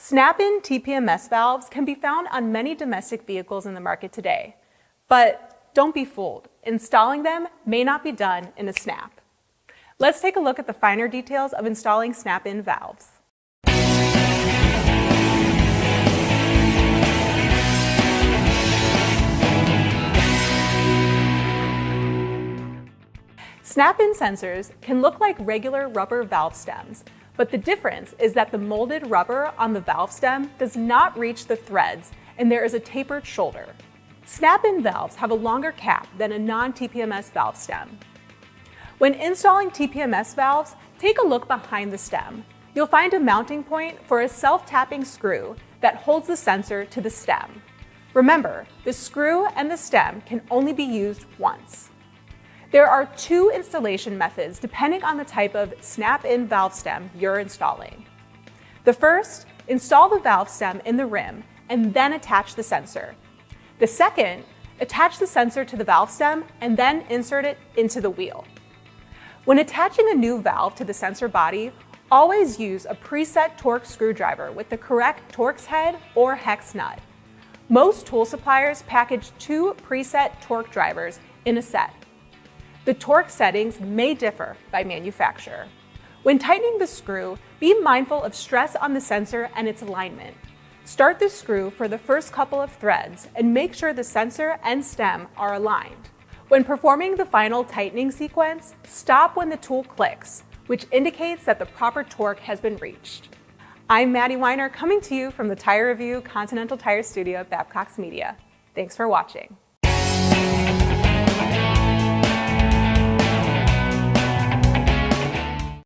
SnapIn TPMS valves can be found on many domestic vehicles in the market today. But don't be fooled. Installing them may not be done in a snap. Let's take a look at the finer details of installing SnapIn valves. SnapIn sensors can look like regular rubber valve stems, but the difference is that the molded rubber on the valve stem does not reach the threads and there is a tapered shoulder. SnapIn valves have a longer cap than a non-TPMS valve stem. When installing TPMS valves, take a look behind the stem. You'll find a mounting point for a self-tapping screw that holds the sensor to the stem. Remember, the screw and the stem can only be used once. There are two installation methods depending on the type of SnapIn valve stem you're installing. The first, install the valve stem in the rim and then attach the sensor. The second, attach the sensor to the valve stem and then insert it into the wheel. When attaching a new valve to the sensor body, always use a preset torque screwdriver with the correct Torx head or hex nut. Most tool suppliers package two preset torque drivers in a set. The torque settings may differ by manufacturer. When tightening the screw, be mindful of stress on the sensor and its alignment. Start the screw for the first couple of threads and make sure the sensor and stem are aligned. When performing the final tightening sequence, stop when the tool clicks, which indicates that the proper torque has been reached. I'm Maddie Winer, coming to you from the Tire Review Continental Tire Studio at Babcox Media. Thanks for watching.